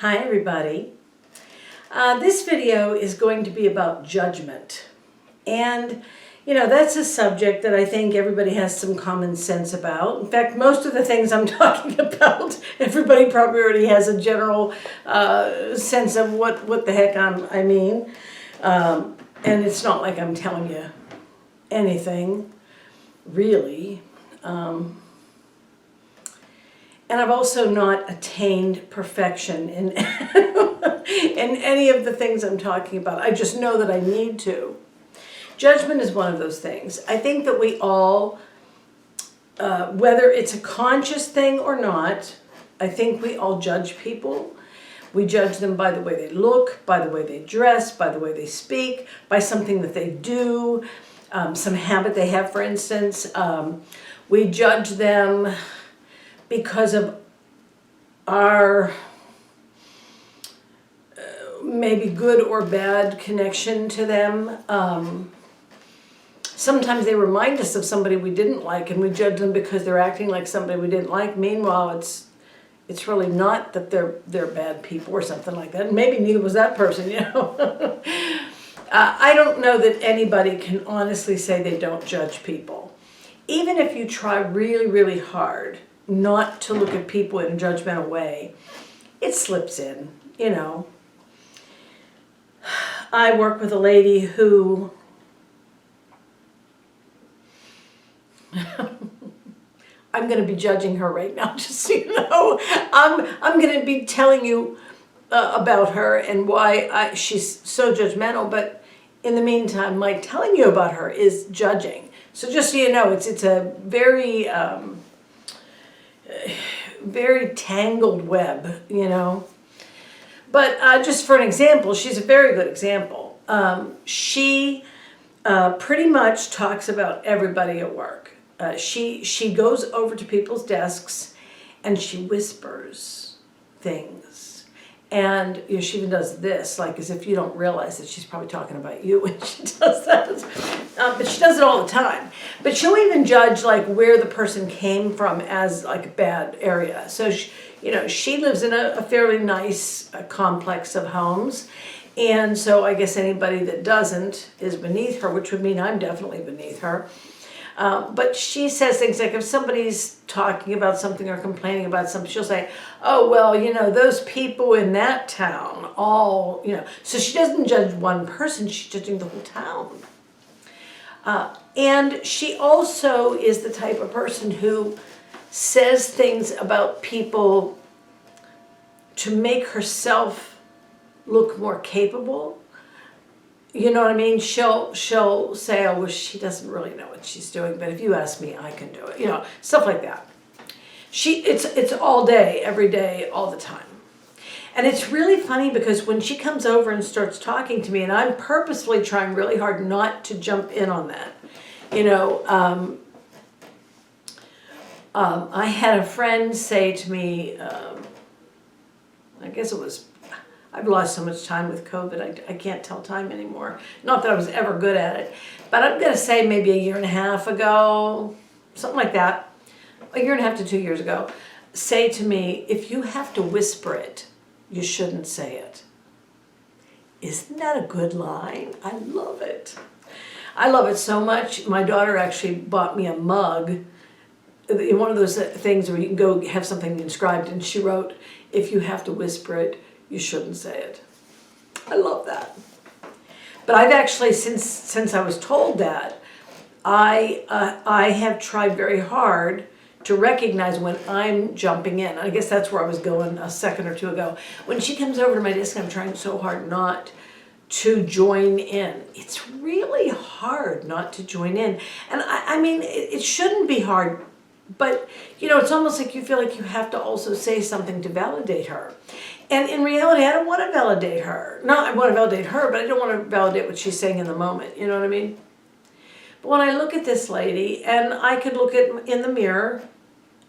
Hi everybody. This video is going to be about judgment. And that's a subject that I think everybody has some common sense about. In fact, most of the things I'm talking about, everybody probably already has a general sense of what the heck I mean. And it's not like I'm telling you anything, really. And I've also not attained perfection in, in any of the things I'm talking about. I just know that I need to. Judgment is one of those things. I think that we all, whether it's a conscious thing or not, I think we all judge people. We judge them by the way they look, by the way they dress, by the way they speak, by something that they do, some habit they have, for instance. We judge them because of our maybe good or bad connection to them. Sometimes they remind us of somebody we didn't like, and we judge them because they're acting like somebody we didn't like. Meanwhile, it's really not that they're bad people or something like that. And maybe neither was that person, I don't know that anybody can honestly say they don't judge people. Even if you try really, really hard not to look at people in a judgmental way, it slips in, I work with a lady who I'm going to be judging her right now, just so you know. I'm going to be telling you about her and why she's so judgmental, but in the meantime, my telling you about her is judging. So just so you know, it's a very very tangled web, But just for an example, she's a very good example. She pretty much talks about everybody at work. She goes over to people's desks and she whispers things. And she even does this, like as if you don't realize that she's probably talking about you when she does that. But she does it all the time. But she'll even judge like where the person came from as like a bad area. So she lives in a fairly nice complex of homes. And so I guess anybody that doesn't is beneath her, which would mean I'm definitely beneath her. But she says things like if somebody's talking about something or complaining about something, she'll say, oh, well, those people in that town all, So she doesn't judge one person, she's judging the whole town. And she also is the type of person who says things about people to make herself look more capable. You know what I mean? She'll say, oh, well, she doesn't really know what she's doing, but if you ask me, I can do it. Stuff like that. It's all day, every day, all the time. And it's really funny because when she comes over and starts talking to me, and I'm purposefully trying really hard not to jump in on that. I had a friend say to me, I guess it was, I've lost so much time with COVID, I can't tell time anymore. Not that I was ever good at it, but I'm going to say maybe a year and a half ago, something like that, a year and a half to 2 years ago, say to me, if you have to whisper it, you shouldn't say it. Isn't that a good line? I love it. I love it so much. My daughter actually bought me a mug, one of those things where you can go have something inscribed, and she wrote, if you have to whisper it, you shouldn't say it. I love that. But I've actually, since I was told that, I have tried very hard to recognize when I'm jumping in. I guess that's where I was going a second or two ago. When she comes over to my desk, I'm trying so hard not to join in. It's really hard not to join in. And I mean, it shouldn't be hard, but it's almost like you feel like you have to also say something to validate her. And in reality, I don't want to validate her. No, I want to validate her, but I don't want to validate what she's saying in the moment. You know what I mean? But when I look at this lady, and I could look in the mirror,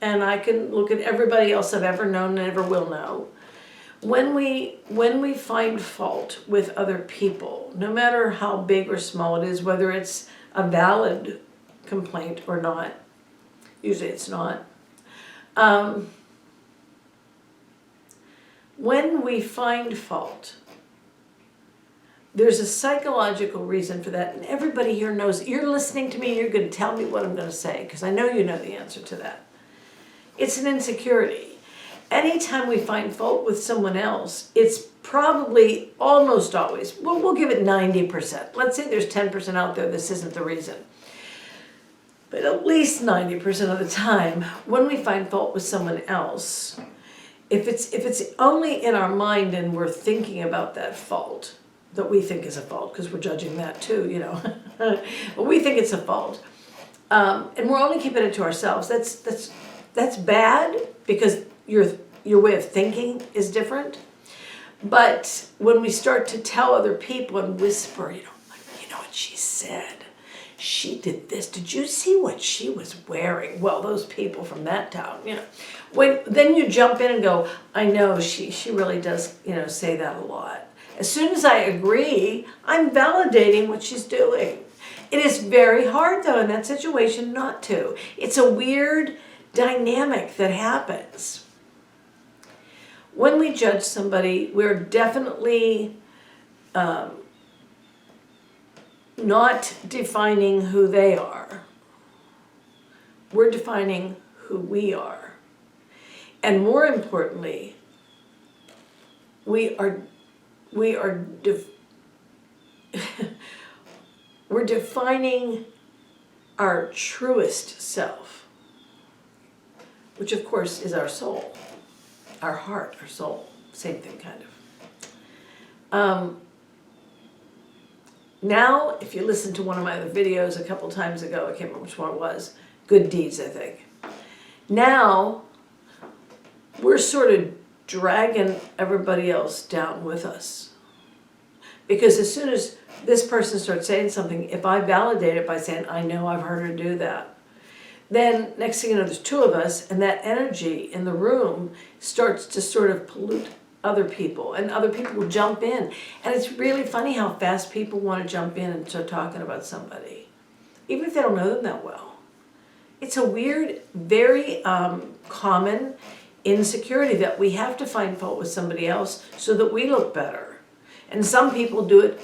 and I can look at everybody else I've ever known and ever will know, when we find fault with other people, no matter how big or small it is, whether it's a valid complaint or not, usually it's not, When we find fault, there's a psychological reason for that, and everybody here knows. You're listening to me, you're going to tell me what I'm going to say, because I know you know the answer to that. It's an insecurity. Anytime we find fault with someone else, it's probably almost always, well, we'll give it 90%. Let's say there's 10% out there, this isn't the reason. But at least 90% of the time, when we find fault with someone else, if it's only in our mind and we're thinking about that fault, that we think is a fault, because we're judging that too, you know. But we think it's a fault. And we're only keeping it to ourselves. That's bad, because your way of thinking is different. But when we start to tell other people and whisper, you know what she said? She did this. Did you see what she was wearing? Well, those people from that town, you know. Then you jump in and go, I know, she really does, you know, say that a lot. As soon as I agree, I'm validating what she's doing. It is very hard, though, in that situation not to. It's a weird dynamic that happens. When we judge somebody, we're definitely not defining who they are. We're defining who we are. And more importantly, we're defining our truest self, which of course is our soul, our heart, our soul, same thing kind of. Now, if you listen to one of my other videos a couple times ago, I can't remember which one it was, Good Deeds, I think. Now, we're sort of dragging everybody else down with us. Because as soon as this person starts saying something, if I validate it by saying, I know, I've heard her do that, then next thing you know, there's two of us, and that energy in the room starts to sort of pollute other people, and other people will jump in. And it's really funny how fast people want to jump in and start talking about somebody, even if they don't know them that well. It's a weird, very common insecurity that we have to find fault with somebody else so that we look better. And some people do it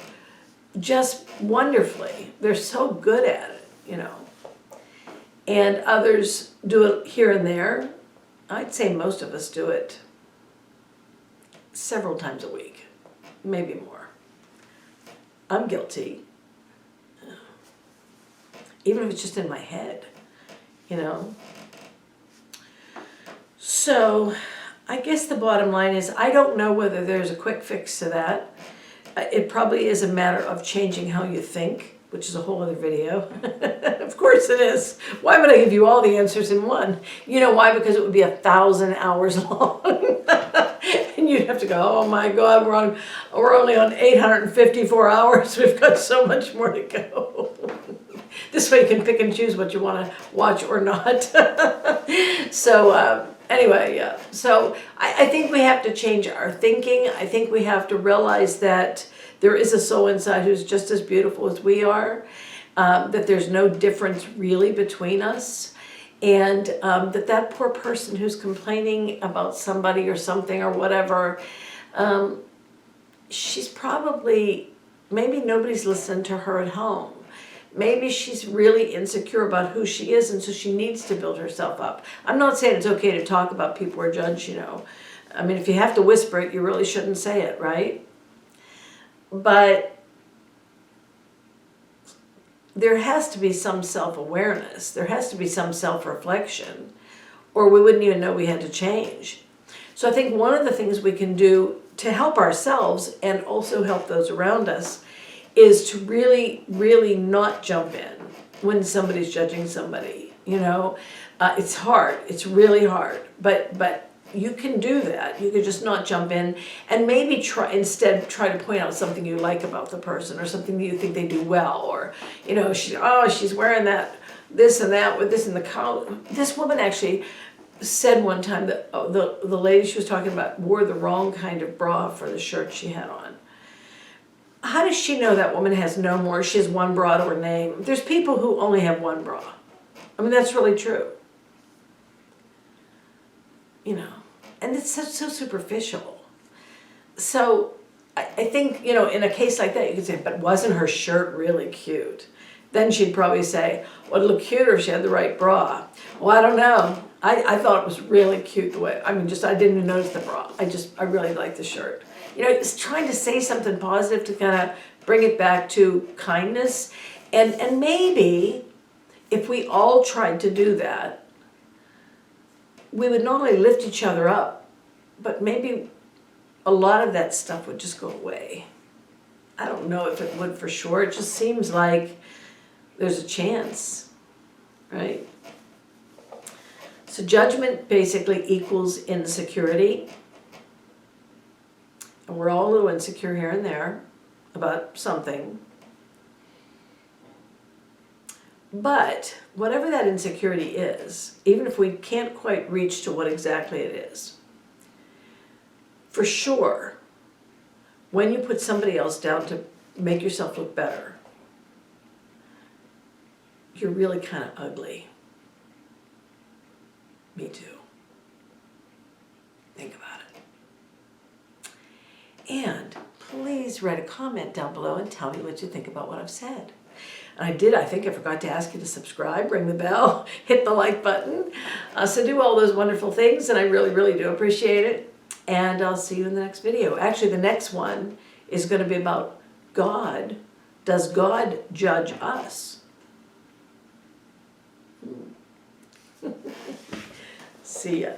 just wonderfully. They're so good at it, you know. And others do it here and there. I'd say most of us do it several times a week, maybe more. I'm guilty, even if it's just in my head, you know. So I guess the bottom line is I don't know whether there's a quick fix to that. It probably is a matter of changing how you think, which is a whole other video. Of course it is. Why would I give you all the answers in one? You know why? Because it would be 1,000 hours long. And you'd have to go, oh my God, we're only on 854 hours. We've got so much more to go. This way you can pick and choose what you want to watch or not. So anyway, yeah. So I think we have to change our thinking. I think we have to realize that there is a soul inside who's just as beautiful as we are, that there's no difference really between us, and that poor person who's complaining about somebody or something or whatever, she's probably, maybe nobody's listening to her at home. Maybe she's really insecure about who she is, and so she needs to build herself up. I'm not saying it's okay to talk about people or judge, you know. I mean, if you have to whisper it, you really shouldn't say it, right? But there has to be some self-awareness. There has to be some self-reflection, or we wouldn't even know we had to change. So I think one of the things we can do to help ourselves and also help those around us is to really, really not jump in when somebody's judging somebody. You know, it's hard. It's really hard. But you can do that. You can just not jump in and maybe instead try to point out something you like about the person, or something that you think they do well, or, you know, she's wearing this and that with this in the collar. This woman actually said one time that the lady she was talking about wore the wrong kind of bra for the shirt she had on. How does she know that woman has no more? She has one bra to her name. There's people who only have one bra. I mean, that's really true. You know, and it's so superficial. So I think, you know, in a case like that, you could say, but wasn't her shirt really cute? Then she'd probably say, well, it'd look cuter if she had the right bra. Well, I don't know. I thought it was really cute the way, I mean, just, I didn't even notice the bra. I really liked the shirt. You know, it's trying to say something positive to kind of bring it back to kindness. And maybe if we all tried to do that, we would not only lift each other up, but maybe a lot of that stuff would just go away. I don't know if it would for sure. It just seems like there's a chance, right? So judgment basically equals insecurity. And we're all a little insecure here and there about something. But whatever that insecurity is, even if we can't quite reach to what exactly it is, for sure, when you put somebody else down to make yourself look better, you're really kind of ugly. Me too. Think about it. And please write a comment down below and tell me what you think about what I've said. And I think I forgot to ask you to subscribe, ring the bell, hit the like button. So do all those wonderful things, and I really, really do appreciate it. And I'll see you in the next video. Actually, the next one is going to be about God. Does God judge us? See ya.